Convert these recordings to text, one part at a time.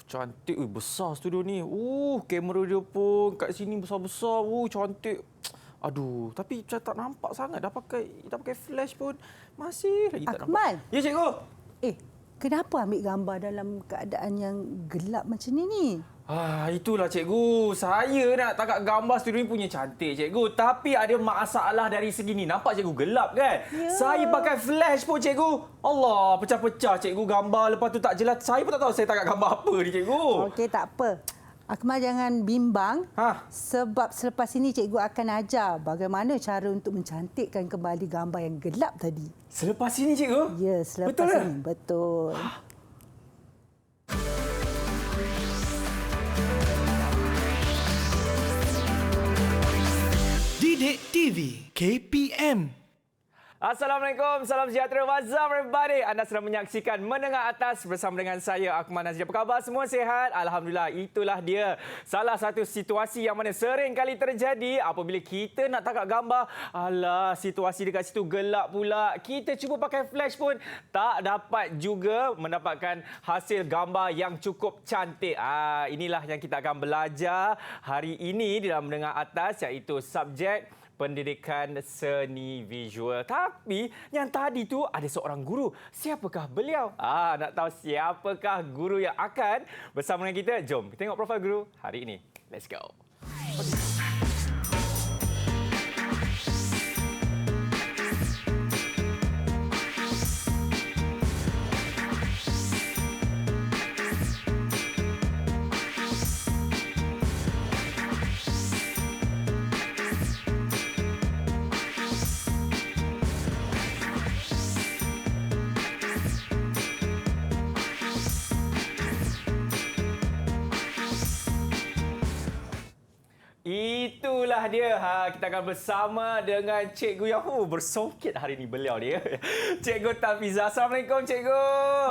Cantik. Besar studio ni. Kamera dia pun kat sini besar-besar. Cantik. Aduh, tapi macam tak nampak sangat. Dah pakai flash pun masih lagi tak Akmal. nampak. Ya, cikgu. Kenapa ambil gambar dalam keadaan yang gelap macam ni? Itulah cikgu. Saya nak tangkap gambar studio ni punya cantik cikgu. Tapi ada masalah dari segi ni. Nampak cikgu gelap kan? Ya. Saya pakai flash pun cikgu. Allah, pecah-pecah cikgu gambar. Lepas tu tak jelas. Saya pun tak tahu saya tangkap gambar apa ni cikgu. Okey, tak apa. Akmal jangan bimbang. Sebab selepas ini cikgu akan ajar bagaimana cara untuk mencantikkan kembali gambar yang gelap tadi. Selepas ini cikgu? Ya, selepas ini. Betul. Didik TV KPM. Assalamualaikum, salam sejahtera, what's up everybody? Anda sedang menyaksikan Menengah Atas bersama dengan saya, Akmal Nazri. Apa khabar? Semua sihat? Alhamdulillah, itulah dia. Salah satu situasi yang mana sering kali terjadi apabila kita nak tangkap gambar. Alah, situasi dekat situ gelap pula. Kita cuba pakai flash pun tak dapat juga mendapatkan hasil gambar yang cukup cantik. Inilah yang kita akan belajar hari ini di dalam Menengah Atas, iaitu subjek pendidikan seni visual. Tapi yang tadi tu ada seorang guru. Siapakah beliau? Nak tahu siapakah guru yang akan bersama dengan kita? Jom kita tengok profil guru hari ini. Let's go. Itulah dia. Kita akan bersama dengan cikgu yang bersongkit hari ini beliau dia. Cikgu Tafiza. Assalamualaikum cikgu.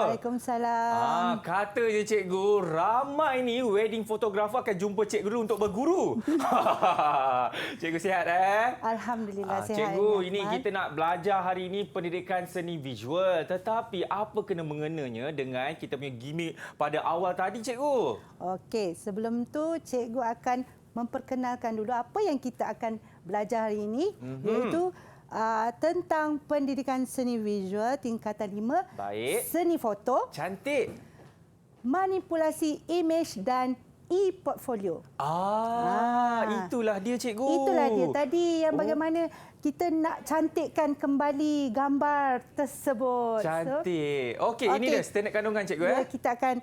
Waalaikumsalam. Kata je cikgu, ramai ni wedding fotografer akan jumpa cikgu dulu untuk berguru. Cikgu sihat Alhamdulillah sihat. Cikgu, ini kita nak belajar hari ini pendidikan seni visual. Tetapi apa kena mengenanya dengan kita punya gimmick pada awal tadi cikgu? Okey, sebelum tu cikgu akan memperkenalkan dulu apa yang kita akan belajar hari ini, iaitu tentang pendidikan seni visual tingkatan 5. Baik. Seni foto. Cantik. Manipulasi imej dan e-portfolio. Itulah dia cikgu. Itulah dia tadi yang bagaimana kita nak cantikkan kembali gambar tersebut. Cantik. Okey, ini dia standard kandungan cikgu. Kita akan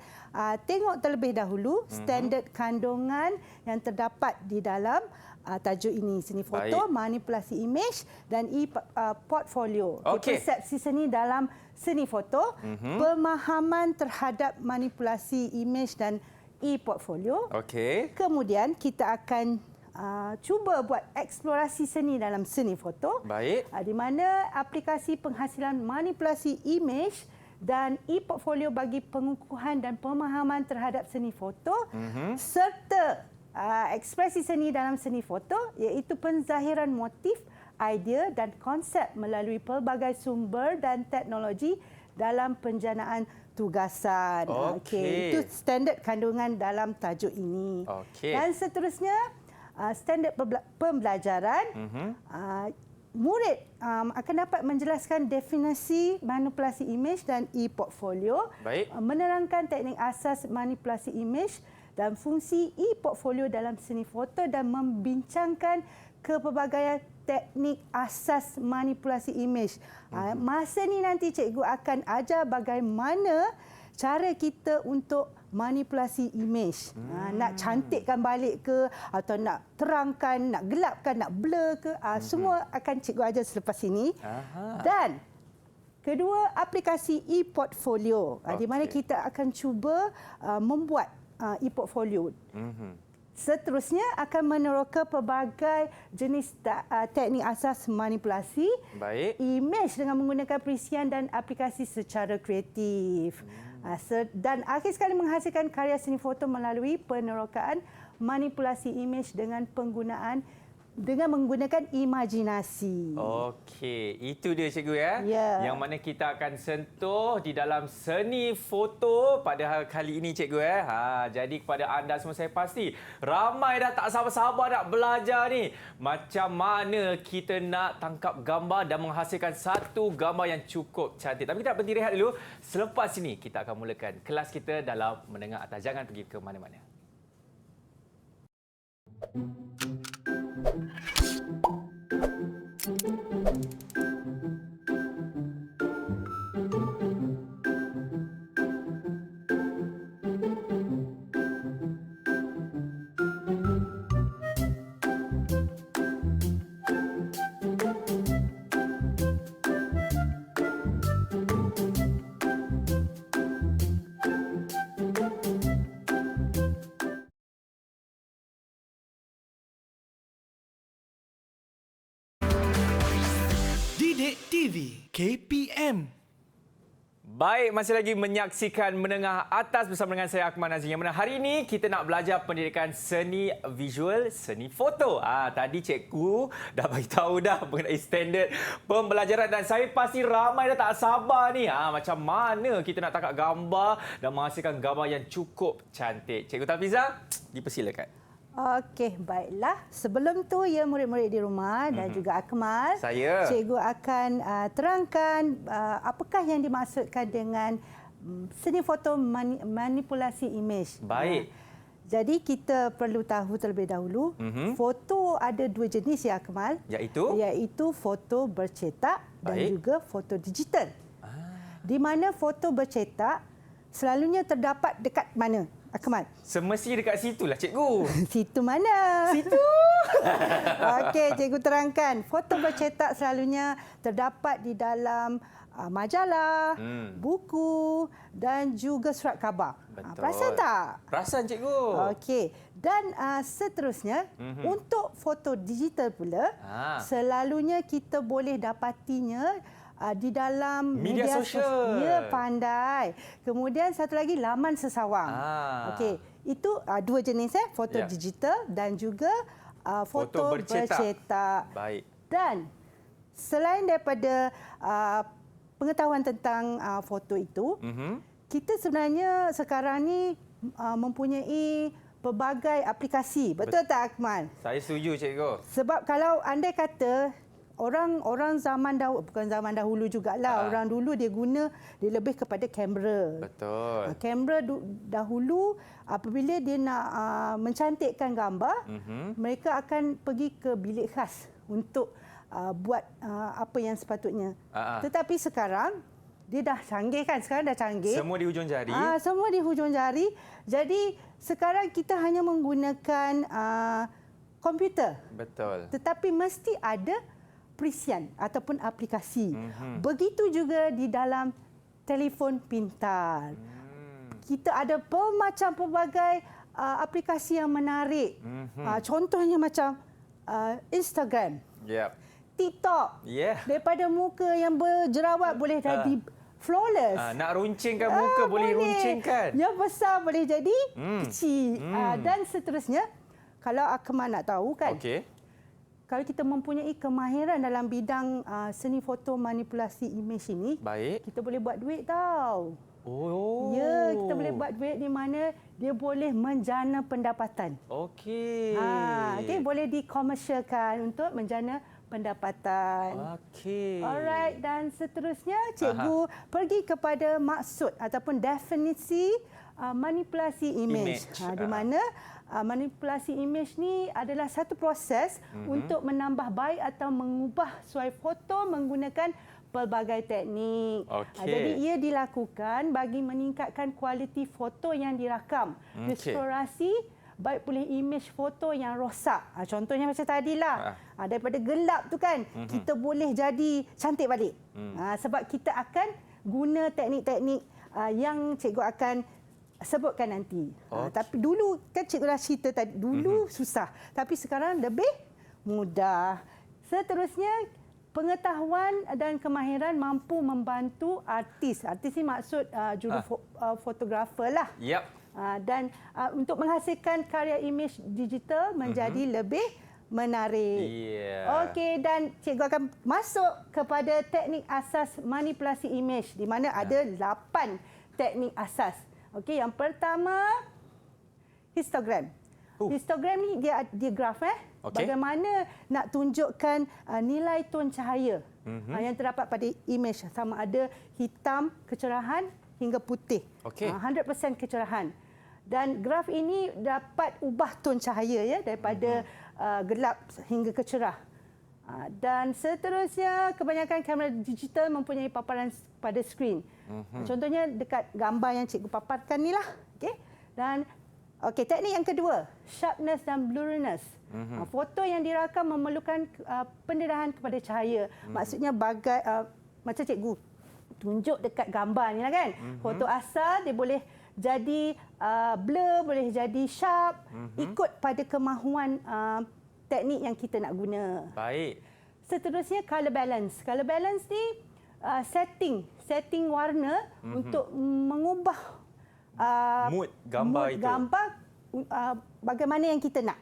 tengok terlebih dahulu standard kandungan yang terdapat di dalam tajuk ini. Seni foto, manipulasi imej dan e-portfolio. Persepsi seni dalam seni foto, pemahaman terhadap manipulasi imej dan e-portfolio. Kemudian kita akan cuba buat eksplorasi seni dalam seni foto. Di mana aplikasi penghasilan manipulasi imej dan e-portfolio bagi pengukuhan dan pemahaman terhadap seni foto, serta ekspresi seni dalam seni foto, iaitu penzahiran motif, idea dan konsep melalui pelbagai sumber dan teknologi dalam penjanaan tugasan. Itu standard kandungan dalam tajuk ini. Dan seterusnya, standard pembelajaran, murid akan dapat menjelaskan definisi manipulasi imej dan e-portfolio, menerangkan teknik asas manipulasi imej dan fungsi e-portfolio dalam seni foto dan membincangkan kepelbagaian teknik asas manipulasi imej. Masa ni nanti cikgu akan ajar bagaimana cara kita untuk manipulasi imej. Nak cantikkan balik ke, atau nak terangkan, nak gelapkan, nak blur ke, semua akan cikgu ajar selepas ini. Dan kedua, aplikasi e-portfolio, di mana kita akan cuba membuat e-portfolio. Seterusnya akan meneroka pelbagai jenis teknik asas manipulasi imej dengan menggunakan perisian dan aplikasi secara kreatif. Dan akhir sekali menghasilkan karya seni foto melalui penerokaan manipulasi imej dengan penggunaan dengan menggunakan imajinasi. Okey, itu dia cikgu ya. Ya. Yang mana kita akan sentuh di dalam seni foto pada kali ini cikgu ya. Jadi kepada anda semua saya pasti ramai dah tak sabar-sabar nak belajar ni. Macam mana kita nak tangkap gambar dan menghasilkan satu gambar yang cukup cantik. Tapi kita tak berhenti rehat dulu. Selepas ini kita akan mulakan kelas kita dalam menengah atas. Jangan pergi ke mana-mana. Didik TV KPM. Baik, masih lagi menyaksikan Menengah Atas bersama dengan saya Akmal Nazri. Yang mana hari ini kita nak belajar pendidikan seni visual, seni foto. Tadi cikgu dah bagi tahu dah mengenai standard pembelajaran dan saya pasti ramai dah tak sabar ni. Macam mana kita nak tangkap gambar dan menghasilkan gambar yang cukup cantik. Cikgu Tafiza, dipersilakan. Okey, baiklah. Sebelum tu ya murid-murid di rumah dan juga Akmal, cikgu akan terangkan apakah yang dimaksudkan dengan seni foto manipulasi imej. Baik. Jadi kita perlu tahu terlebih dahulu, foto ada dua jenis ya Akmal. Iaitu foto bercetak dan juga foto digital. Di mana foto bercetak selalunya terdapat dekat mana? Akmal. Semestinya dekat situlah cikgu. Situ mana? Situ. Okey, cikgu terangkan. Foto bercetak selalunya terdapat di dalam majalah, buku dan juga surat khabar. Betul. Perasan tak? Perasan cikgu. Okey. Dan seterusnya, untuk foto digital pula, selalunya kita boleh dapatinya di dalam media sosial. Ya, pandai. Kemudian satu lagi laman sesawang. Okey, itu dua jenis foto digital dan juga foto bercetak. Baik. Dan selain daripada pengetahuan tentang foto itu, kita sebenarnya sekarang ni mempunyai pelbagai aplikasi. Betul tak Akmal? Saya setuju cikgu. Sebab kalau andai kata orang zaman dahulu, bukan zaman dahulu jugalah, orang dulu dia lebih kepada kamera. Betul. Kamera dahulu apabila dia nak mencantikkan gambar, mereka akan pergi ke bilik khas untuk buat apa yang sepatutnya. Tetapi sekarang dia dah canggih kan? Sekarang dah canggih. Semua di hujung jari. Semua di hujung jari. Jadi sekarang kita hanya menggunakan komputer. Betul. Tetapi mesti ada perisian ataupun aplikasi. Begitu juga di dalam telefon pintar. Kita ada pelbagai aplikasi yang menarik. Contohnya macam Instagram, TikTok. Daripada muka yang berjerawat boleh jadi flawless. Nak runcingkan muka boleh runcingkan. Yang besar boleh jadi kecil. Dan seterusnya, kalau Akmal nak tahu kan, kalau kita mempunyai kemahiran dalam bidang seni foto manipulasi imej ini, kita boleh buat duit tau. Ya, kita boleh buat duit di mana dia boleh menjana pendapatan. Okey. Boleh dikomersialkan untuk menjana pendapatan. Alright, dan seterusnya cikgu pergi kepada maksud ataupun definisi manipulasi imej. Di mana manipulasi imej ni adalah satu proses untuk menambah baik atau mengubah suai foto menggunakan pelbagai teknik. Jadi ia dilakukan bagi meningkatkan kualiti foto yang dirakam. Restorasi baik boleh imej foto yang rosak. Contohnya macam tadilah. Daripada gelap tu kan, kita boleh jadi cantik balik. Sebab kita akan guna teknik-teknik yang cikgu akan sebutkan nanti. Tapi dulu kan cikgu dah cerita tadi, dulu susah. Tapi sekarang lebih mudah. Seterusnya, pengetahuan dan kemahiran mampu membantu artis. Artis ni maksud juru fotografer lah. Dan untuk menghasilkan karya imej digital menjadi lebih menarik. Okey, dan cikgu akan masuk kepada teknik asas manipulasi imej di mana ada 8 teknik asas. Okey, yang pertama histogram. Histogram ni dia graf bagaimana nak tunjukkan nilai ton cahaya yang terdapat pada imej, sama ada hitam kecerahan hingga putih. 100% kecerahan. Dan graf ini dapat ubah ton cahaya ya daripada gelap hingga ke cerah. Dan seterusnya kebanyakan kamera digital mempunyai paparan pada skrin. Contohnya dekat gambar yang cikgu paparkan ni lah. Okey. Dan teknik yang kedua, sharpness dan blurriness. Foto yang dirakam memerlukan pendedahan kepada cahaya. Maksudnya macam cikgu tunjuk dekat gambar ni lah kan. Foto asal dia boleh jadi blur, boleh jadi sharp, ikut pada kemahuan teknik yang kita nak guna. Baik. Seterusnya color balance. Color balance ni setting warna untuk mengubah mood gambar itu. Bagaimana yang kita nak.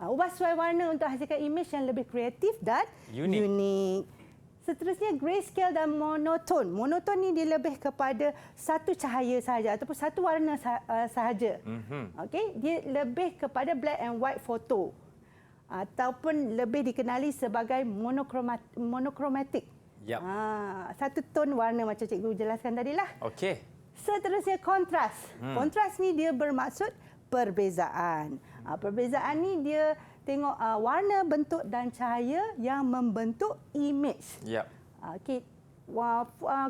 Ubah sesuai warna untuk hasilkan imej yang lebih kreatif dan unik. Seterusnya grayscale dan monoton. Monoton ni dia lebih kepada satu cahaya sahaja ataupun satu warna sahaja. Okey, dia lebih kepada black and white foto ataupun lebih dikenali sebagai monokromatik. Satu ton warna macam cikgu jelaskan tadilah. Okey. Seterusnya kontras. Kontras ni dia bermaksud perbezaan. Perbezaan ni dia tengok warna, bentuk dan cahaya yang membentuk imej. Okey.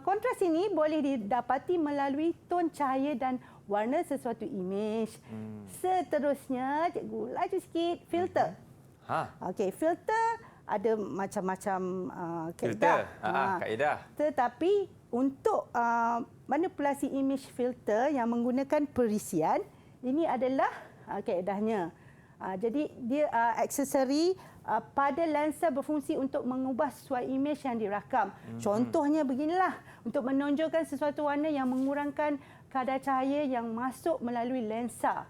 Kontras ini boleh didapati melalui ton cahaya dan warna sesuatu imej. Seterusnya, cikgu laju sikit, filter. Okey, filter ada macam-macam kaedah. Kaedah. Tetapi untuk manipulasi imej filter yang menggunakan perisian, ini adalah kaedahnya. Jadi dia aksesori pada lensa berfungsi untuk mengubah sesuai imej yang dirakam. Contohnya beginilah, untuk menonjolkan sesuatu warna yang mengurangkan kadar cahaya yang masuk melalui lensa.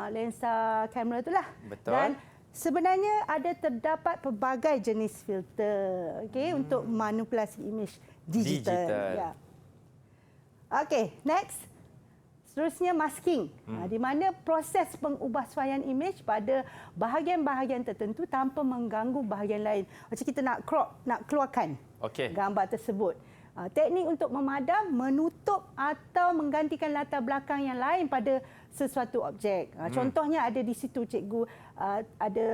Lensa kamera itulah. Betul. Dan sebenarnya terdapat pelbagai jenis filter untuk manipulasi imej digital. Okey, next. Seterusnya masking, di mana proses pengubahsuaian imej pada bahagian-bahagian tertentu tanpa mengganggu bahagian lain. Macam kita nak crop, nak keluarkan gambar tersebut. Teknik untuk memadam, menutup atau menggantikan latar belakang yang lain pada sesuatu objek. Contohnya ada di situ cikgu ada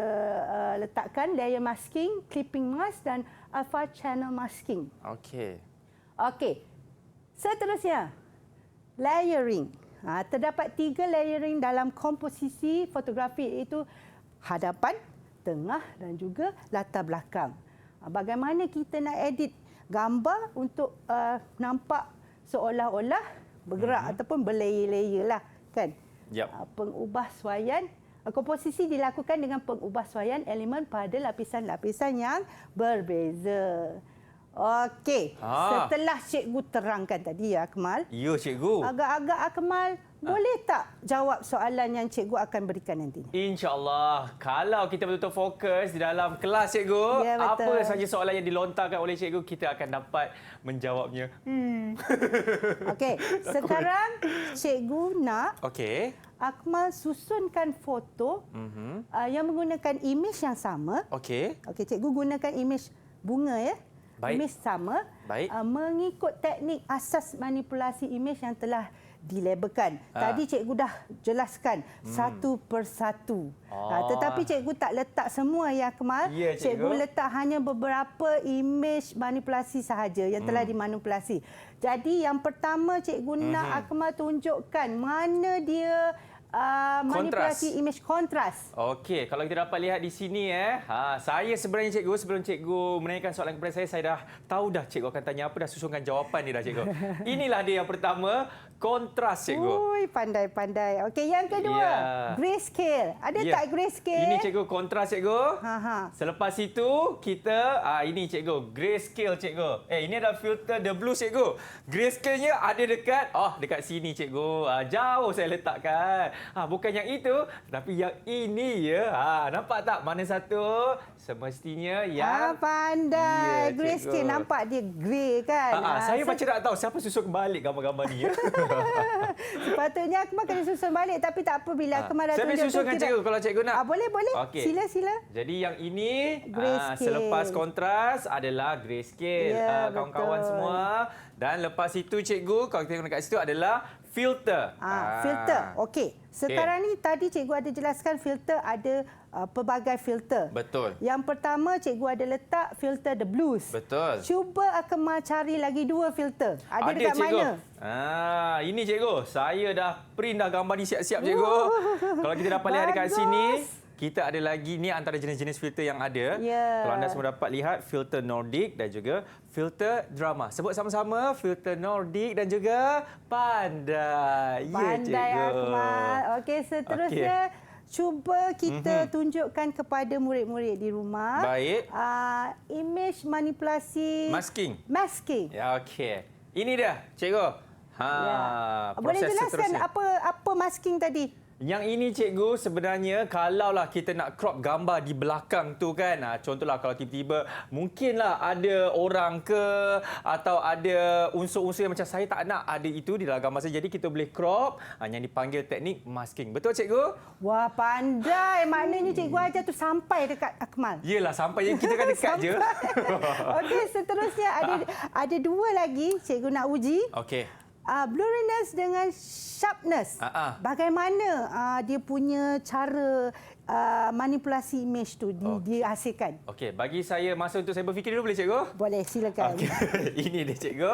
letakkan layer masking, clipping mask dan alpha channel masking. Okey. Seterusnya, layering. Terdapat 3 layering dalam komposisi fotografi, iaitu hadapan, tengah dan juga latar belakang. Bagaimana kita nak edit gambar untuk nampak seolah-olah bergerak ataupun berlayer-layer lah kan. Pengubahsuaian komposisi dilakukan dengan pengubahsuaian elemen pada lapisan-lapisan yang berbeza. Okey, setelah cikgu terangkan tadi ya Akmal. Ya cikgu. Agak-agak Akmal boleh tak jawab soalan yang cikgu akan berikan nanti? InsyaAllah. Kalau kita betul-betul fokus di dalam kelas cikgu, apa sahaja soalan yang dilontarkan oleh cikgu, kita akan dapat menjawabnya. Okey, sekarang cikgu nak Akmal susunkan foto yang menggunakan imej yang sama. Okey, cikgu gunakan imej bunga ya. Imej sama. Mengikut teknik asas manipulasi imej yang telah dilabelkan. Tadi cikgu dah jelaskan satu persatu. Tetapi cikgu tak letak semua ya Akmal. Cikgu letak hanya beberapa imej manipulasi sahaja yang telah dimanipulasi. Jadi yang pertama cikgu nak Akmal tunjukkan mana dia manipulasi imej kontras. Okey, kalau kita dapat lihat di sini saya sebenarnya cikgu, sebelum cikgu menanyakan soalan kepada saya dah tahu dah cikgu akan tanya apa, dah susunkan jawapan dia dah cikgu. Inilah dia yang pertama, kontras, cikgu. Ui, pandai-pandai. Okey, yang kedua, Ya. grayscale. Ada tak grayscale? Ini cikgu kontras, cikgu. Ha. Selepas itu kita ini cikgu grayscale, cikgu. Ini adalah filter the blue, cikgu. Grayscale-nya ada dekat sini, cikgu. Jauh saya letakkan. Bukan yang itu, tapi yang ini ya. Nampak tak mana satu? Semestinya yang Pandai. Ya, Grayscale cikgu. nampak dia grey kan? Saya macam nak tahu siapa susun balik gambar-gambar ni ya. Sepatutnya Akmal kena susun balik, tapi tak apa bila Akmal dah Saya boleh tunjuk tu, susunkan, kita- cikgu, kalau cikgu nak. Boleh. Okey. Sila. Jadi yang ini Grayscale. selepas kontras adalah grayscale, Ya, kawan-kawan betul. semua. Dan lepas itu, cikgu, kalau kita tengok dekat situ adalah filter. Filter. Okey. Sekarang ni tadi cikgu ada jelaskan filter ada pelbagai filter. Betul. Yang pertama cikgu ada letak filter the blues. Betul. Cuba Akmal cari lagi 2 filter. Ada dekat cikgu. mana? Ini cikgu. Saya dah print dah gambar ni siap-siap, cikgu. Kalau kita dapat lihat dekat Bagus. sini, kita ada lagi, ni antara jenis-jenis filter yang ada. Ya. Kalau anda semua dapat lihat, filter Nordic dan juga filter drama. Sebut sama-sama, filter Nordic dan juga pandai. Pandai cikgu. Akmal. Okey, seterusnya cuba kita tunjukkan kepada murid-murid di rumah. Baik. Image manipulasi Masking. Ya, okey. Ini dia, cikgu. Boleh Proses jelaskan seterusnya. apa masking tadi? Yang ini, cikgu, sebenarnya kalaulah kita nak crop gambar di belakang tu kan. Contohlah kalau tiba-tiba mungkinlah ada orang ke atau ada unsur-unsur yang macam saya tak nak ada itu di dalam gambar saya. Jadi kita boleh crop, yang dipanggil teknik masking. Betul, cikgu? Wah, pandai. Maknanya cikgu ajar tu sampai dekat Akmal. Yelah, sampai kita kan dekat je. Okey, seterusnya ada 2 lagi cikgu nak uji. Okey. Blurriness dengan sharpness. Bagaimana dia punya cara manipulasi image tu dihasilkan? Okey, bagi saya masa untuk saya berfikir dulu, boleh, cikgu? Boleh, silakan. Okay. Ini dia, cikgu.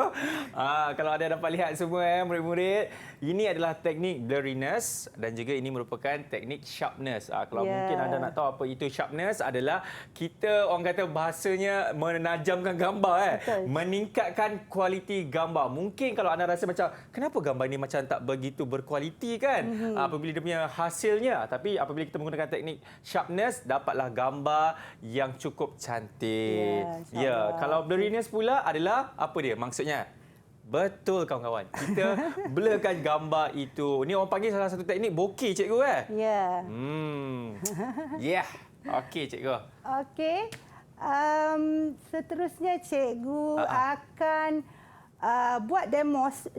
Kalau anda dapat lihat semua, murid-murid, ini adalah teknik blurriness dan juga ini merupakan teknik sharpness. Kalau mungkin anda nak tahu apa itu sharpness, adalah kita, orang kata bahasanya, menajamkan gambar. Betul. Meningkatkan kualiti gambar. Mungkin kalau anda rasa macam, kenapa gambar ini macam tak begitu berkualiti kan? Apabila dia punya hasilnya. Tapi apabila kita menggunakan teknik sharpness, dapatlah gambar yang cukup cantik. Ya, Kalau blurriness pula adalah apa dia maksudnya? Betul, kawan-kawan. Kita blurkan gambar itu. Ni orang panggil salah satu teknik bokeh, cikgu Ya. Yeah. Okey, cikgu. Okey. Seterusnya cikgu akan buat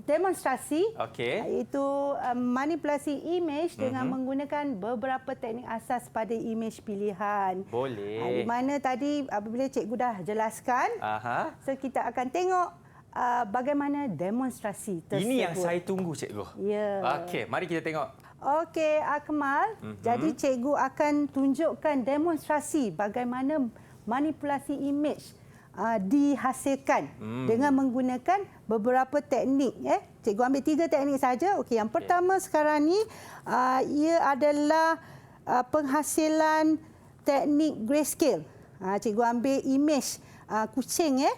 demonstrasi, iaitu manipulasi image dengan menggunakan beberapa teknik asas pada image pilihan. Boleh. Di mana tadi apabila cikgu dah jelaskan, so kita akan tengok bagaimana demonstrasi tersebut. Ini yang saya tunggu, cikgu. Ya. Okey, mari kita tengok. Okey, Akmal. Jadi cikgu akan tunjukkan demonstrasi bagaimana manipulasi image dihasilkan dengan menggunakan beberapa teknik. Cikgu ambil 3 teknik saja. Okey, yang pertama sekarang ni ia adalah penghasilan teknik grayscale. Cikgu ambil image kucing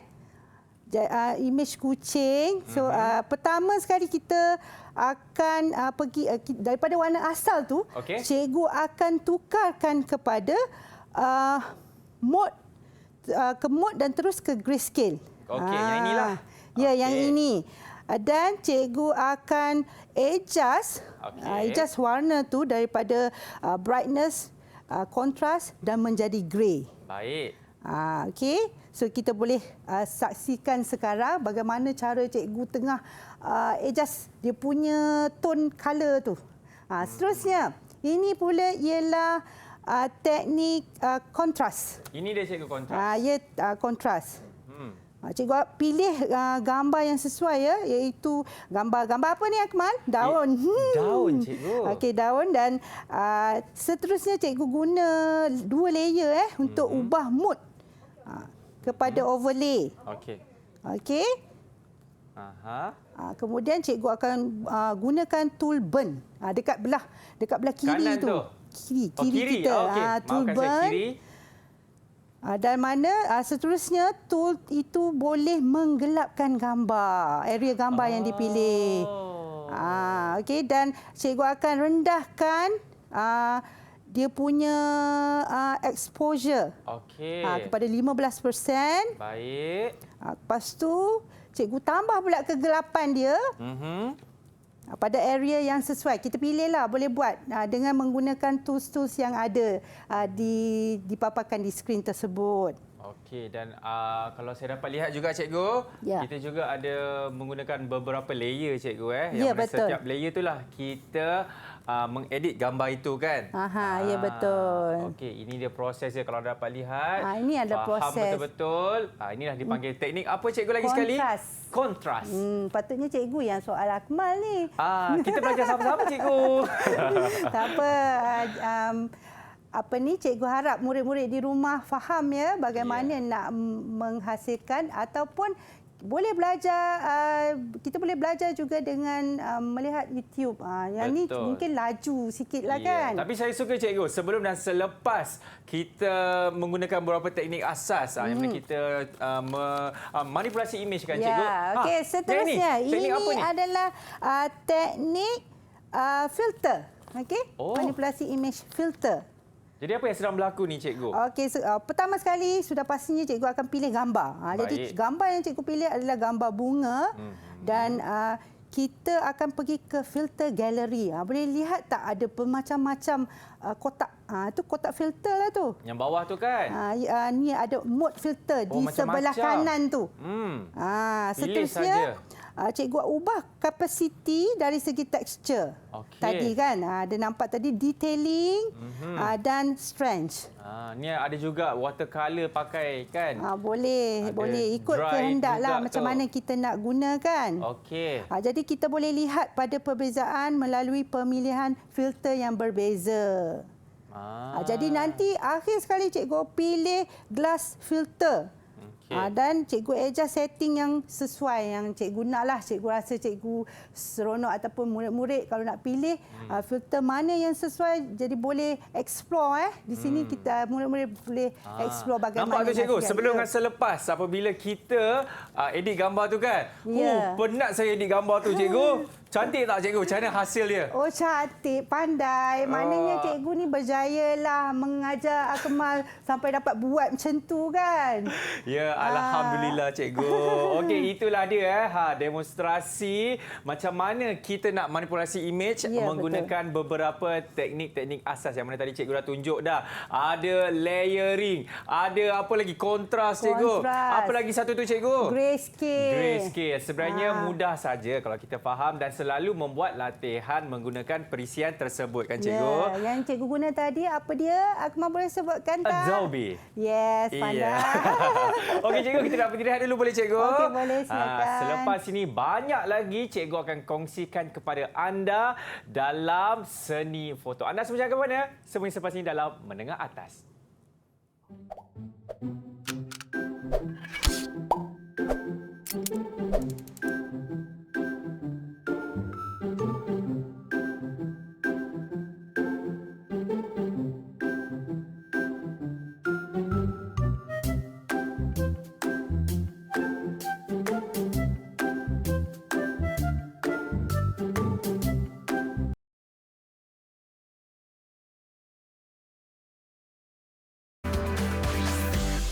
image kucing. So pertama sekali kita akan pergi daripada warna asal tu, cikgu akan tukarkan kepada mode ke mode dan terus ke grayscale. Okey, yang inilah. Ya, yang ini. Dan cikgu akan adjust warna tu daripada brightness, contrast dan menjadi grey. Baik. Okey. So kita boleh saksikan sekarang bagaimana cara cikgu tengah adjust dia punya tone color tu. Seterusnya, ini pula ialah teknik kontras. Ini dia, cikgu, kontras. Kontras. Cikgu pilih gambar yang sesuai iaitu gambar apa ni, Akmal? Daun. Daun, cikgu. Okey, daun. Dan seterusnya cikgu guna 2 layer untuk ubah mood kepada overlay. Okey. Kemudian cikgu akan gunakan tool burn dekat belah kiri kanan tu. Kiri kita. Tool burn. Dan mana seterusnya tool itu boleh menggelapkan gambar, area gambar yang dipilih. Okey, dan cikgu akan rendahkan dia punya exposure Okey. kepada 15%. Baik. Lepas tu cikgu tambah pula kegelapan dia pada area yang sesuai. Kita pilihlah, boleh buat dengan menggunakan tools-tools yang ada dipaparkan di skrin tersebut. Okey, dan kalau saya dapat lihat juga cikgu, Ya. kita juga ada menggunakan beberapa layer cikgu Ya, yang mana betul. setiap layer itulah kita mengedit gambar itu kan. Ya, betul. Okey, ini dia proses dia kalau dapat lihat. Ini ada faham proses. betul-betul. Inilah dipanggil teknik apa cikgu lagi sekali? Kontras. Kontras. Patutnya cikgu yang soal Akmal ni. Kita belajar sama-sama cikgu. Tak apa. Cikgu harap murid-murid di rumah faham ya bagaimana nak menghasilkan ataupun boleh belajar, kita boleh belajar juga dengan melihat YouTube. Yang ni mungkin laju sikitlah kan. Tapi saya suka cikgu, sebelum dan selepas kita menggunakan beberapa teknik asas yang mana kita manipulasi imej kan cikgu. Okey, seterusnya ini adalah teknik filter. Okey, manipulasi imej filter. Jadi apa yang sedang berlaku ni cikgu? Okey, pertama sekali sudah pastinya cikgu akan pilih gambar. Jadi gambar yang cikgu pilih adalah gambar bunga dan kita akan pergi ke filter gallery. Boleh lihat tak ada bermacam-macam kotak. Itu kotak filter lah tu. Yang bawah tu kan? Ni ada mode filter di sebelah kanan tu. Seterusnya cikgu ubah capacity dari segi texture. Tadi kan ada nampak tadi detailing dan strength. Ni ada juga watercolor pakai kan? Boleh ikut kehendaklah macam mana kita nak gunakan. Okey. Jadi kita boleh lihat pada perbezaan melalui pemilihan filter yang berbeza. Jadi nanti akhir sekali cikgu pilih glass filter. Dan cikgu adjust setting yang sesuai yang cikgu naklah. Cikgu rasa cikgu seronok ataupun murid-murid kalau nak pilih filter mana yang sesuai, jadi boleh explore di sini kita murid-murid boleh explore bagaimana. Nampak tu cikgu, sebelum dan selepas apabila kita edit gambar tu kan. Penat saya edit gambar tu cikgu. Cantik tak cikgu? Macam mana hasil dia? Cantik, pandai. Maknanya cikgu ni berjaya lah mengajar Akmal sampai dapat buat macam tu kan. Ya, alhamdulillah cikgu. Okey, itulah dia demonstrasi macam mana kita nak manipulasi imej menggunakan beberapa teknik-teknik asas yang mana tadi cikgu dah tunjuk dah. Ada layering, ada apa lagi? Kontras cikgu. Apa lagi satu tu cikgu? Grayscale. Grayscale. Sebenarnya mudah saja kalau kita faham dan selalu membuat latihan menggunakan perisian tersebut kan cikgu. Yang cikgu guna tadi apa dia? Akmal boleh sebutkan tak? Adobe. Yes, pandai. Okey cikgu, kita nak pergi rehat dulu boleh cikgu? Okey, boleh, silakan. Selepas ini banyak lagi cikgu akan kongsikan kepada anda dalam seni foto. Anda semua jangan ke mana? Semuanya selepas ini dalam Menengah Atas.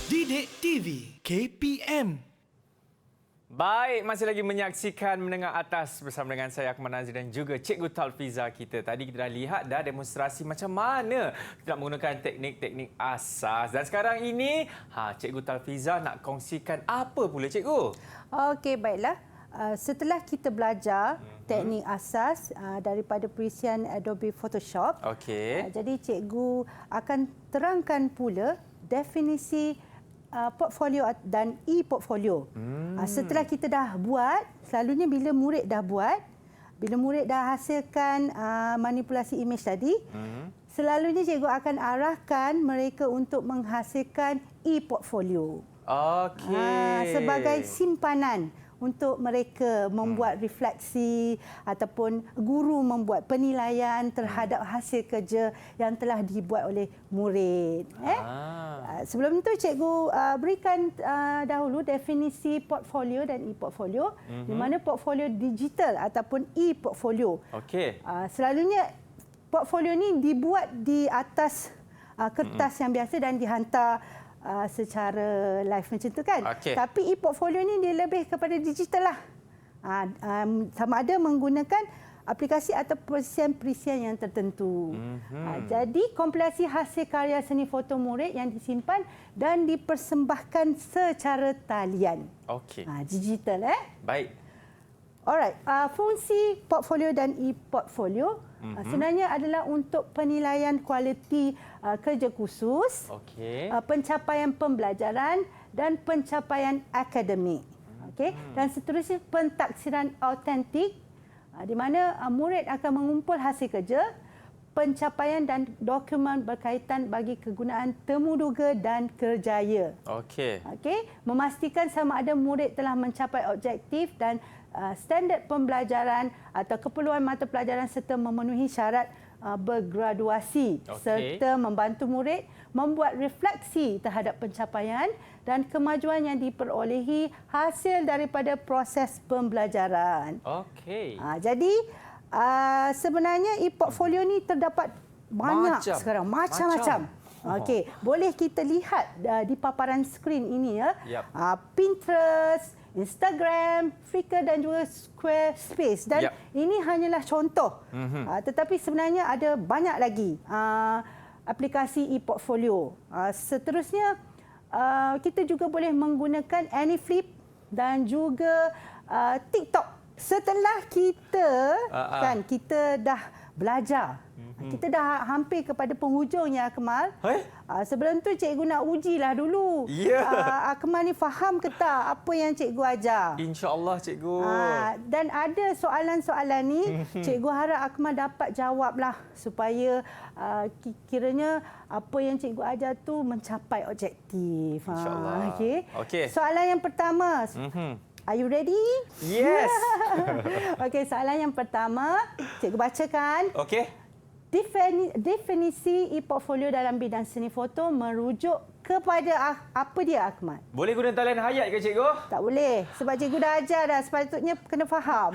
Didik TV KPM. Baik, masih lagi menyaksikan Menengah Atas bersama dengan saya Akmal Nazir dan juga Cikgu Talfiza kita. Tadi kita dah lihat demonstrasi macam mana kita nak menggunakan teknik-teknik asas. Dan sekarang ini, Cikgu Talfiza nak kongsikan apa pula cikgu? Okey, baiklah. Setelah kita belajar teknik asas daripada perisian Adobe Photoshop, jadi cikgu akan terangkan pula definisi portfolio dan e-portfolio. Setelah kita dah buat, selalunya bila murid dah buat, bila murid dah hasilkan manipulasi imej tadi, selalunya cikgu akan arahkan mereka untuk menghasilkan e-portfolio. Sebagai simpanan untuk mereka membuat refleksi ataupun guru membuat penilaian terhadap hasil kerja yang telah dibuat oleh murid. Sebelum itu cikgu berikan dahulu definisi portfolio dan e-portfolio, di mana portfolio digital ataupun e-portfolio. Okey. Selalunya portfolio ni dibuat di atas kertas yang biasa dan dihantar secara live macam tu kan. Okey. Tapi e-portfolio ni dia lebih kepada digital lah. Sama ada menggunakan aplikasi atau perisian-perisian yang tertentu. Jadi kompilasi hasil karya seni foto murid yang disimpan dan dipersembahkan secara talian. Okey. Digital Baik. Alright, fungsi portfolio dan e-portfolio sebenarnya adalah untuk penilaian kualiti kerja khusus, pencapaian pembelajaran dan pencapaian akademik. Okey, dan seterusnya pentaksiran autentik di mana murid akan mengumpul hasil kerja, pencapaian dan dokumen berkaitan bagi kegunaan temuduga dan kerjaya. Okey. Memastikan sama ada murid telah mencapai objektif dan standard pembelajaran atau keperluan mata pelajaran serta memenuhi syarat bergraduasi, serta membantu murid membuat refleksi terhadap pencapaian dan kemajuan yang diperolehi hasil daripada proses pembelajaran. Okey. Jadi sebenarnya e-portfolio ni terdapat banyak sekarang, macam-macam. Okey, boleh kita lihat di paparan skrin ini ya. Pinterest, Instagram, Flickr dan juga Squarespace. Dan ini hanyalah contoh. Tetapi sebenarnya ada banyak lagi aplikasi e-portfolio. Seterusnya kita juga boleh menggunakan AnyFlip dan juga TikTok. Setelah kita dah belajar, kita dah hampir kepada penghujung ya Akmal. Sebelum tu cikgu nak ujilah dulu. Akmal ni faham ke tak apa yang cikgu ajar? InsyaAllah cikgu. Dan ada soalan-soalan ni cikgu harap Akmal dapat jawablah supaya kiranya apa yang cikgu ajar tu mencapai objektif. InsyaAllah. Okey. Soalan yang pertama. Are you ready? Yes. Okey, soalan yang pertama cikgu bacakan. Okey. Definisi e-portfolio dalam bidang seni foto merujuk kepada apa dia, Akmal? Boleh guna talian hayat ke cikgu? Tak boleh. Sebab cikgu dah ajar dah. Sepatutnya kena faham.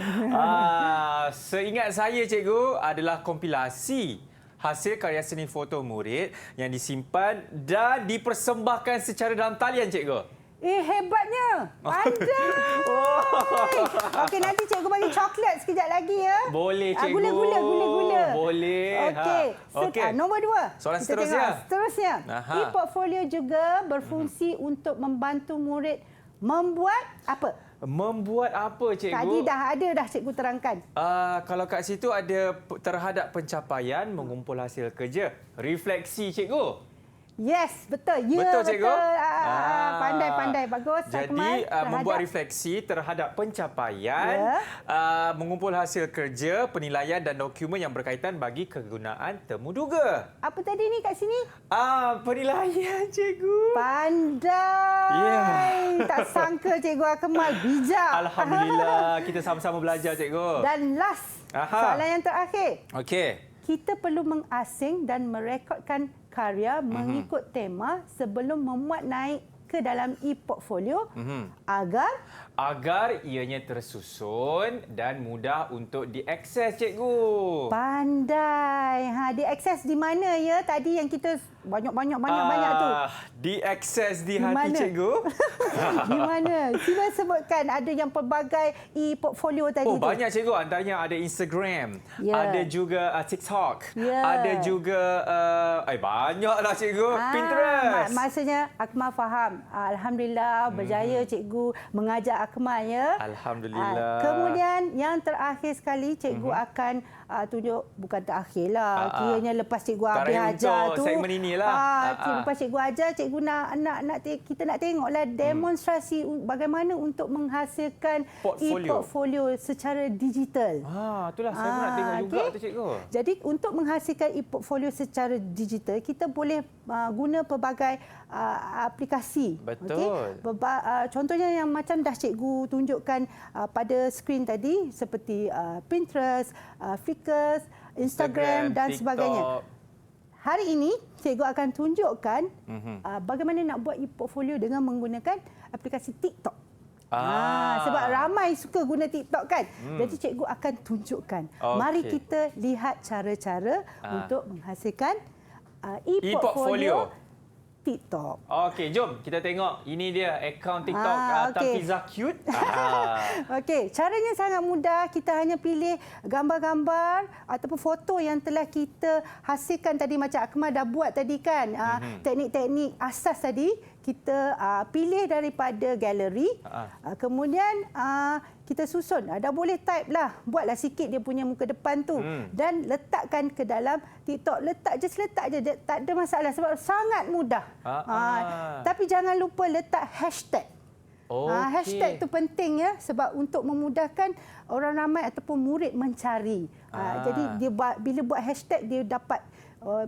Seingat saya cikgu adalah kompilasi hasil karya seni foto murid yang disimpan dan dipersembahkan secara dalam talian cikgu. Hebatnya. Pandai. Okey, nanti cikgu bagi coklat sekejap lagi ya. Boleh cikgu. Gula-gula. Boleh. Okey. Nombor 2. Soalan kita seterusnya. Seterusnya. E-portfolio juga berfungsi untuk membantu murid membuat apa? Membuat apa cikgu? Tadi dah ada dah cikgu terangkan. Kalau kat situ ada terhadap pencapaian, mengumpul hasil kerja, refleksi cikgu. Yes, betul. Betul cikgu. Pandai. Bagus. Jadi membuat refleksi terhadap pencapaian, mengumpul hasil kerja, penilaian dan dokumen yang berkaitan bagi kegunaan temuduga. Apa tadi ni kat sini? Penilaian cikgu. Pandai. Tak sangka cikgu Akmal bijak. Alhamdulillah, kita sama-sama belajar cikgu. Dan last, soalan yang terakhir. Okey. Kita perlu mengasing dan merekodkan karya mengikut tema sebelum memuat naik ke dalam e-portfolio agar ianya tersusun dan mudah untuk diakses cikgu. Pandai. Diakses di mana ya tadi yang kita banyak tu? Diakses di hati cikgu. Di mana? Sila sebutkan ada yang pelbagai e-portfolio tadi tu. Banyak cikgu. Antaranya ada Instagram, ada juga TikTok, ada juga banyaklah cikgu, Pinterest. Maksudnya Akmal faham. Alhamdulillah berjaya cikgu mengajar Akmal ya. Alhamdulillah. Kemudian yang terakhir sekali cikgu akan tunjuk, bukan terakhir lah. Kiranya lepas cikgu habis ajar tu. Segmen inilah. Lepas cikgu ajar, cikgu kita nak tengoklah demonstrasi bagaimana untuk menghasilkan e-portfolio secara digital. Itulah saya pun nak tengok juga tu cikgu. Jadi untuk menghasilkan e-portfolio secara digital, kita boleh guna pelbagai aplikasi. Betul. Contohnya yang macam dah cikgu tunjukkan pada skrin tadi seperti Pinterest, Flickr, Instagram dan TikTok, sebagainya. hari ini cikgu akan tunjukkan bagaimana nak buat e-portfolio dengan menggunakan aplikasi TikTok. Sebab ramai suka guna TikTok kan. Jadi cikgu akan tunjukkan. Mari kita lihat cara-cara untuk menghasilkan e-portfolio TikTok. Okey, jom kita tengok. Ini dia akaun TikTok Tafiza Cute. Okey, caranya sangat mudah. Kita hanya pilih gambar-gambar ataupun foto yang telah kita hasilkan tadi macam Akmal dah buat tadi kan. Teknik-teknik asas tadi kita pilih daripada galeri. Kemudian kita susun. Dah boleh type lah. Buatlah sikit dia punya muka depan tu. Dan letakkan ke dalam TikTok. Letak je. Tak ada masalah sebab sangat mudah. Tapi jangan lupa letak hashtag. Hashtag tu penting ya sebab untuk memudahkan orang ramai ataupun murid mencari. Jadi dia bila buat hashtag dia dapat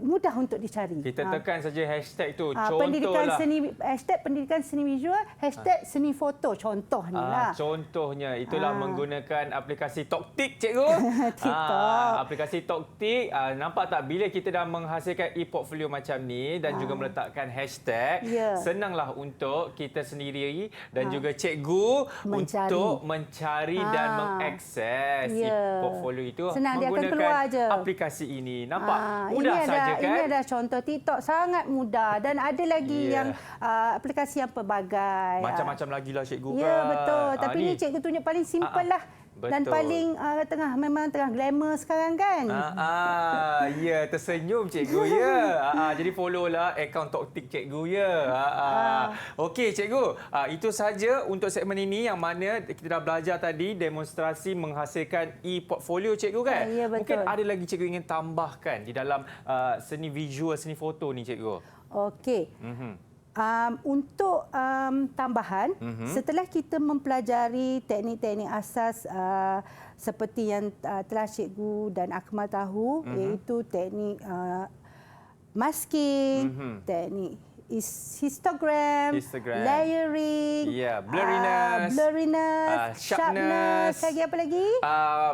mudah untuk dicari. Kita tekan saja hashtag tu. Pendidikan Contohlah. hashtag pendidikan seni visual, hashtag seni foto. Contohnya lah. Contohnya itulah menggunakan aplikasi Toktik, cikgu. TikTok. Aplikasi Toktik. Nampak tak bila kita dah menghasilkan e-portfolio macam ni dan juga meletakkan hashtag, senanglah untuk kita sendiri dan juga cikgu untuk mencari dan mengakses e-portfolio itu senang, dia akan keluar menggunakan je. aplikasi ini. Nampak mudah saja kan? Ini adalah contoh TikTok sangat mudah dan ada lagi yang aplikasi yang pelbagai. Macam-macam lagi lah cikgu kan. Ya, betul. Tapi ni cikgu tunjuk paling simple lah. Betul. Dan paling memang tengah glamour sekarang kan. Ya, tersenyum cikgu ya. Jadi follow lah akaun Toktik cikgu ya. Okey cikgu, itu saja untuk segmen ini yang mana kita dah belajar tadi demonstrasi menghasilkan e-portfolio cikgu kan. Ya, betul. Mungkin ada lagi cikgu ingin tambahkan di dalam seni visual, seni foto ni cikgu. Okey. Untuk tambahan, setelah kita mempelajari teknik-teknik asas seperti yang telah cikgu dan Akmal tahu, iaitu teknik masking, teknik histogram, layering, blurriness, sharpness, lagi apa lagi?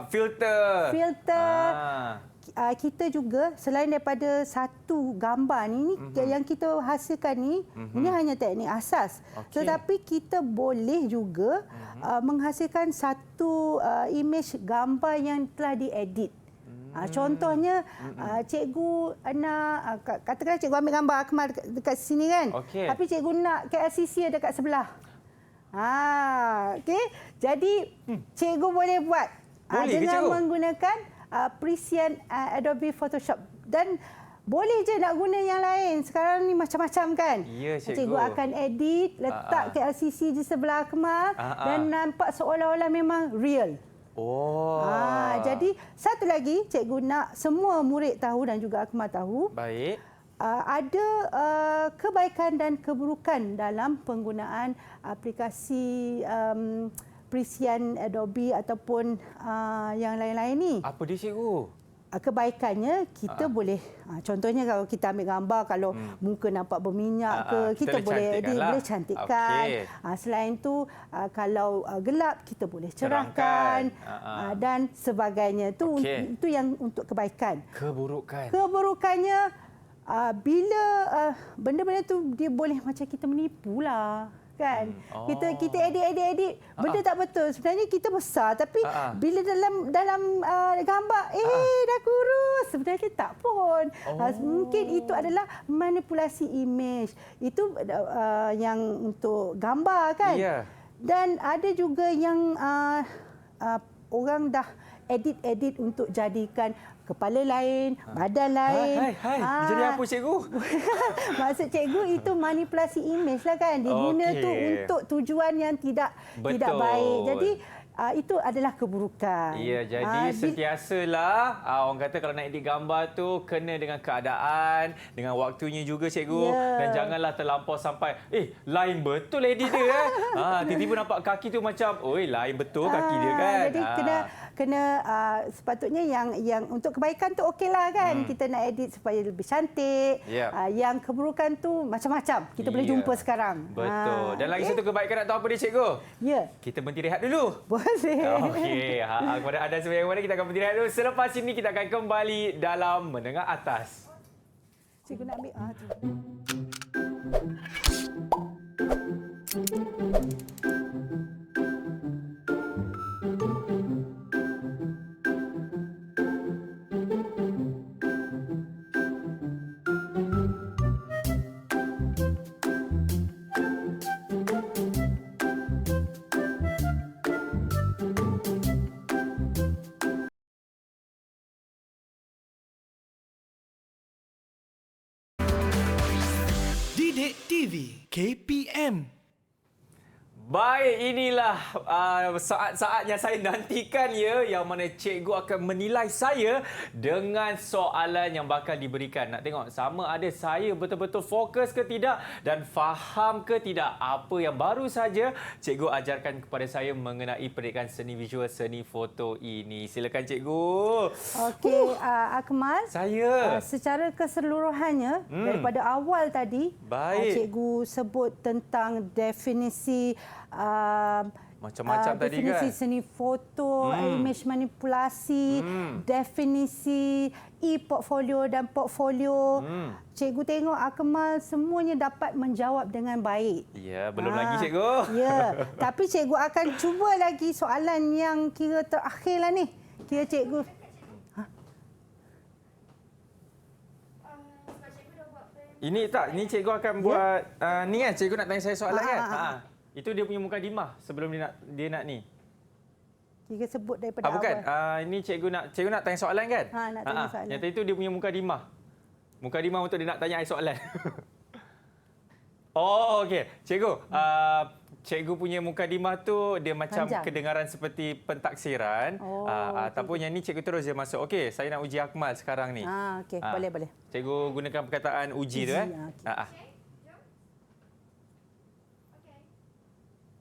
Filter. Kita juga selain daripada satu gambar ni yang kita hasilkan ni, ini hanya teknik asas. Tetapi kita boleh juga menghasilkan satu image gambar yang telah diedit. Contohnya cikgu nak katakanlah cikgu ambil gambar Akmal dekat sini kan. Tapi cikgu nak KLCC ada dekat sebelah. Okey. Jadi cikgu boleh buat dengan menggunakan Precision Adobe Photoshop dan boleh je nak guna yang lain. Sekarang ni macam-macam kan. Ya, cikgu akan edit, letak KLCC di sebelah Akmal dan nampak seolah-olah memang real. Jadi satu lagi cikgu nak semua murid tahu dan juga Akmal tahu. Baik. Ada kebaikan dan keburukan dalam penggunaan aplikasi Precision Adobe ataupun yang lain-lain ni. Apa dia cikgu? Kebaikannya kita boleh contohnya kalau kita ambil gambar kalau muka nampak berminyak kita boleh edit, boleh cantikkan. Selain tu kalau gelap kita boleh cerahkan dan sebagainya. Itu yang untuk kebaikan. Keburukannya bila benda-benda tu dia boleh macam kita menipu lah. Kan? Kita edit benda tak betul. Sebenarnya kita besar tapi bila dalam gambar dah kurus, sebenarnya tak pun. Mungkin itu adalah manipulasi image. Itu yang untuk gambar kan. Dan ada juga yang orang dah edit untuk jadikan kepala lain, badan lain. Jadi apa cikgu? Maksud cikgu itu manipulasi image lah kan. Diguna tu untuk tujuan yang tidak baik. Jadi itu adalah keburukan. Ya, jadi sentiasalah orang kata kalau nak edit gambar tu kena dengan keadaan, dengan waktunya juga cikgu dan janganlah terlampau sampai lain betul edit dia tiba-tiba nampak kaki tu macam lain betul kaki dia kan. Jadi kena sepatutnya yang untuk kebaikan tu okeylah kan. Kita nak edit supaya lebih cantik. Yang keburukan tu macam-macam. Kita boleh jumpa sekarang. Betul. Dan lagi satu kebaikan nak tahu apa dia cikgu? Kita berhenti rehat dulu. Boleh. Okey. Kepada anda semua yang mana kita akan berhenti rehat dulu. Selepas ini kita akan kembali dalam Menengah Atas. Cikgu nak ambil. Tu. Didik TV KPM. Baik, inilah saat-saatnya saya nantikan ya, yang mana cikgu akan menilai saya dengan soalan yang bakal diberikan. Nak tengok sama ada saya betul-betul fokus ke tidak dan faham ke tidak apa yang baru saja cikgu ajarkan kepada saya mengenai pendidikan seni visual, seni foto ini. Silakan cikgu. Okey, Akmal. Saya. Secara keseluruhannya daripada awal tadi, Baik. cikgu sebut tentang definisi Macam-macam tadi kan? definisi seni foto, image manipulasi, definisi e-portfolio dan portfolio. Cikgu tengok Akmal semuanya dapat menjawab dengan baik. Ya, belum lagi cikgu. Ya, tapi cikgu akan cuba lagi soalan yang kira terakhir lah ni. Kira cikgu... Ini tak, ini cikgu akan buat ni kan, cikgu nak tanya saya soalan kan? Itu dia punya mukadimah sebelum dia nak ni. Cikgu sebut daripada Bukan. awal. Ini cikgu nak tanya soalan kan? Nak tanya soalan. Yang tadi tu dia punya mukadimah. Mukadimah untuk dia nak tanya saya soalan. Oh, okey. Cikgu, cikgu punya mukadimah tu dia macam Panjang. kedengaran seperti pentaksiran. Ataupun yang ni cikgu terus je masuk. Okey, saya nak uji Akmal sekarang ni. Okey, boleh. Cikgu gunakan perkataan uji tu Uji,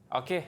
Okey.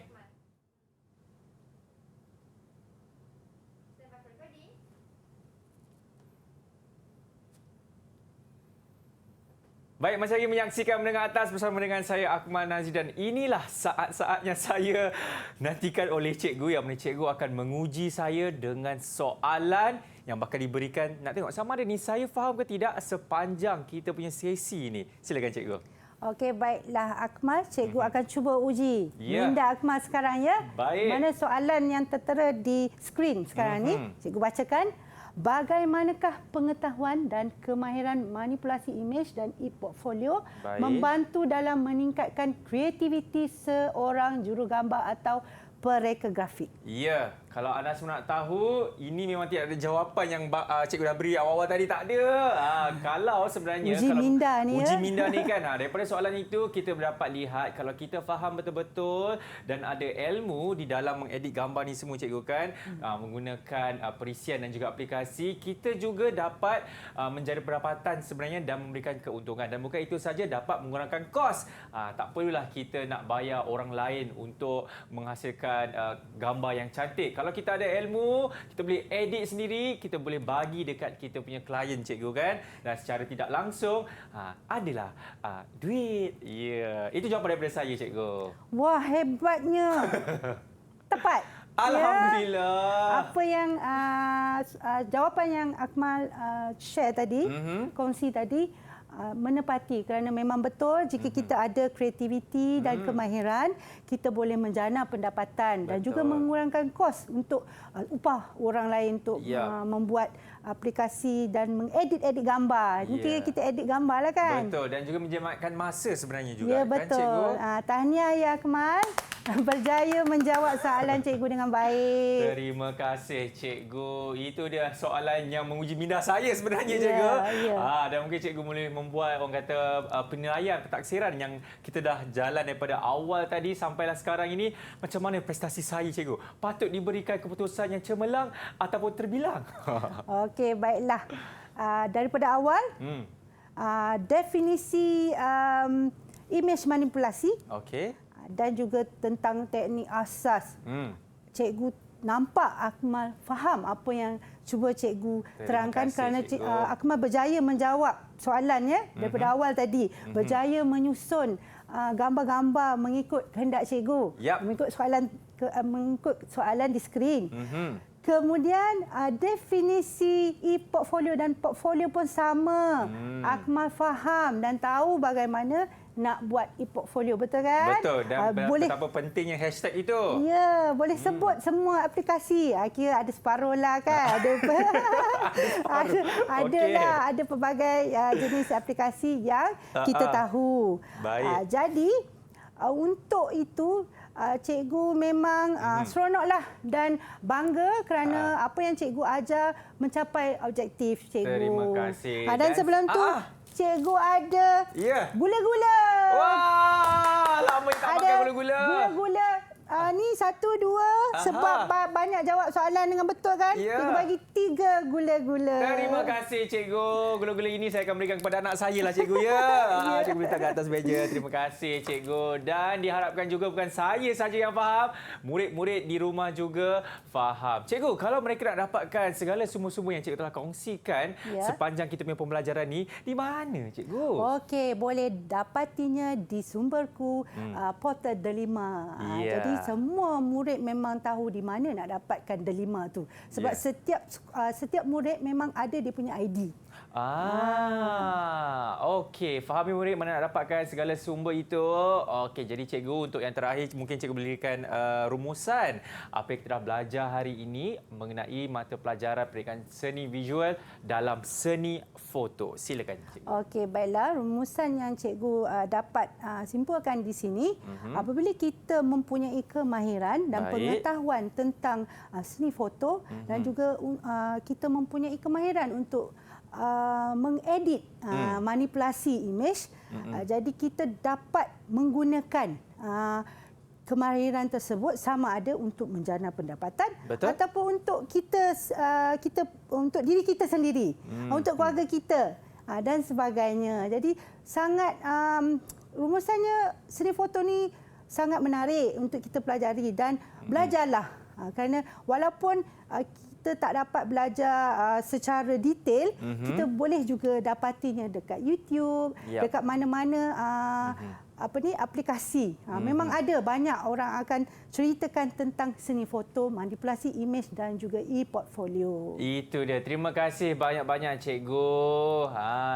Baik, masih lagi menyaksikan Mendengar Atas bersama dengan saya Akmal Nazri, dan inilah saat-saatnya saya nantikan oleh cikgu, yang mana cikgu akan menguji saya dengan soalan yang bakal diberikan. Nak tengok sama ada ni saya faham ke tidak sepanjang kita punya sesi ni. Silakan cikgu. Okey, baiklah Akmal, cikgu akan cuba uji Ya. minda Akmal sekarang ya. Baik. Mana soalan yang tertera di skrin sekarang ni, cikgu bacakan. Bagaimanakah pengetahuan dan kemahiran manipulasi imej dan e-portfolio membantu dalam meningkatkan kreativiti seorang jurugambar atau pereka grafik? Ya, kalau anda semua nak tahu, ini memang tidak ada jawapan yang cikgu dah beri awal-awal tadi, tak ada. Kalau sebenarnya Uji minda ni uji ya. minda ni kan, daripada soalan itu kita dapat lihat kalau kita faham betul-betul dan ada ilmu di dalam mengedit gambar ni semua cikgu kan, menggunakan perisian dan juga aplikasi, kita juga dapat menjadi pendapatan sebenarnya dan memberikan keuntungan. Dan bukan itu saja, dapat mengurangkan kos. Tak perlulah kita nak bayar orang lain untuk menghasilkan gambar yang cantik. Kalau kita ada ilmu, kita boleh edit sendiri, kita boleh bagi dekat kita punya klien cikgu kan, dan secara tidak langsung adalah duit. Ya, itu jawapan daripada saya cikgu. Wah, hebatnya. Tepat. Alhamdulillah. Ya, apa yang jawapan yang Akmal share tadi, kongsi tadi, menepati, kerana memang betul jika kita ada kreativiti dan kemahiran, kita boleh menjana pendapatan dan juga mengurangkan kos untuk upah orang lain untuk membuat aplikasi dan mengedit-edit gambar. Ini kira kita edit gambar lah kan? Betul, dan juga menjimatkan masa sebenarnya juga Ya, kan betul. cikgu? Tahniah ya Akmal. Berjaya menjawab soalan cikgu dengan baik. Terima kasih cikgu. Itu dia soalan yang menguji minda saya sebenarnya Ya, cikgu. ya. Dan mungkin cikgu boleh membuat orang kata penilaian pentaksiran yang kita dah jalan daripada awal tadi sampailah sekarang ini. Macam mana prestasi saya cikgu? Patut diberikan keputusan yang cemerlang ataupun terbilang? Okey, baiklah. Daripada awal, definisi imej manipulasi dan juga tentang teknik asas. Cikgu nampak Akmal faham apa yang cuba cikgu terangkan, kerana Akmal berjaya menjawab soalannya daripada awal tadi. Berjaya menyusun gambar-gambar mengikut kehendak cikgu. Mengikut soalan di skrin. Kemudian definisi e-portfolio dan portfolio pun sama. Akmal faham dan tahu bagaimana nak buat e-portfolio, betul kan? Betul, dan betapa pentingnya hashtag itu. Ya, boleh sebut semua aplikasi. Kira ada separuh lah kan. Ada pelbagai jenis aplikasi yang kita tahu. Baik. Jadi untuk itu cikgu memang seronoklah dan bangga kerana apa yang cikgu ajar mencapai objektif cikgu. Terima kasih. Dan sebelum tu cikgu ada gula-gula. Wah, lama tak makan gula-gula. Gula-gula. Ni 1, 2 sebab banyak jawab soalan dengan betul kan? Cikgu bagi 3 gula-gula. Terima kasih cikgu. Gula-gula ini saya akan berikan kepada anak saya lah cikgu ya. Cikgu letak kat atas meja. Terima kasih cikgu. Dan diharapkan juga bukan saya saja yang faham, murid-murid di rumah juga faham. Cikgu, kalau mereka nak dapatkan segala sumber-sumber yang cikgu telah kongsikan sepanjang kita punya pembelajaran ni, di mana cikgu? Okey, boleh dapatinya di Sumberku Portal Delima. Jadi semua murid memang tahu di mana nak dapatkan Delima tu. Sebab setiap murid memang ada dia punya ID. Okey. Fahami murid mana nak dapatkan segala sumber itu. Okey, jadi cikgu untuk yang terakhir mungkin cikgu berikan rumusan apa yang kita dah belajar hari ini mengenai mata pelajaran pendidikan seni visual dalam seni foto. Silakan cikgu. Okey, baiklah. Rumusan yang cikgu dapat simpulkan di sini, apabila kita mempunyai kemahiran dan pengetahuan tentang seni foto dan juga kita mempunyai kemahiran untuk mengedit manipulasi imej, jadi kita dapat menggunakan kemahiran tersebut sama ada untuk menjana pendapatan ataupun untuk untuk diri kita sendiri, untuk keluarga kita dan sebagainya. Jadi sangat rumusannya seni foto ni sangat menarik untuk kita pelajari dan belajarlah kerana walaupun kita tak dapat belajar secara detail, kita boleh juga dapatinya dekat YouTube, dekat mana-mana aplikasi. Memang ada banyak orang akan ceritakan tentang seni foto, manipulasi imej dan juga e-portfolio. Itu dia. Terima kasih banyak-banyak cikgu.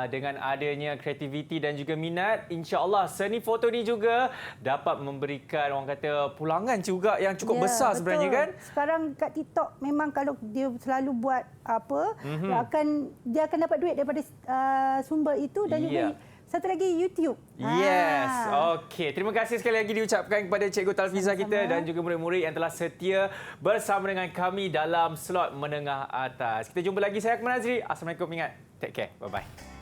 Dengan adanya kreativiti dan juga minat, insya-Allah seni foto ni juga dapat memberikan orang kata pulangan juga yang cukup besar sebenarnya kan? Sekarang kat TikTok memang kalau dia selalu buat apa, dia akan dapat duit daripada sumber itu dan juga satu lagi YouTube. Yes. Okey. Terima kasih sekali lagi diucapkan kepada Cikgu Talfiza kita dan juga murid-murid yang telah setia bersama dengan kami dalam slot menengah atas. Kita jumpa lagi. Saya Akmal Nazri. Assalamualaikum. Ingat. Take care. Bye-bye.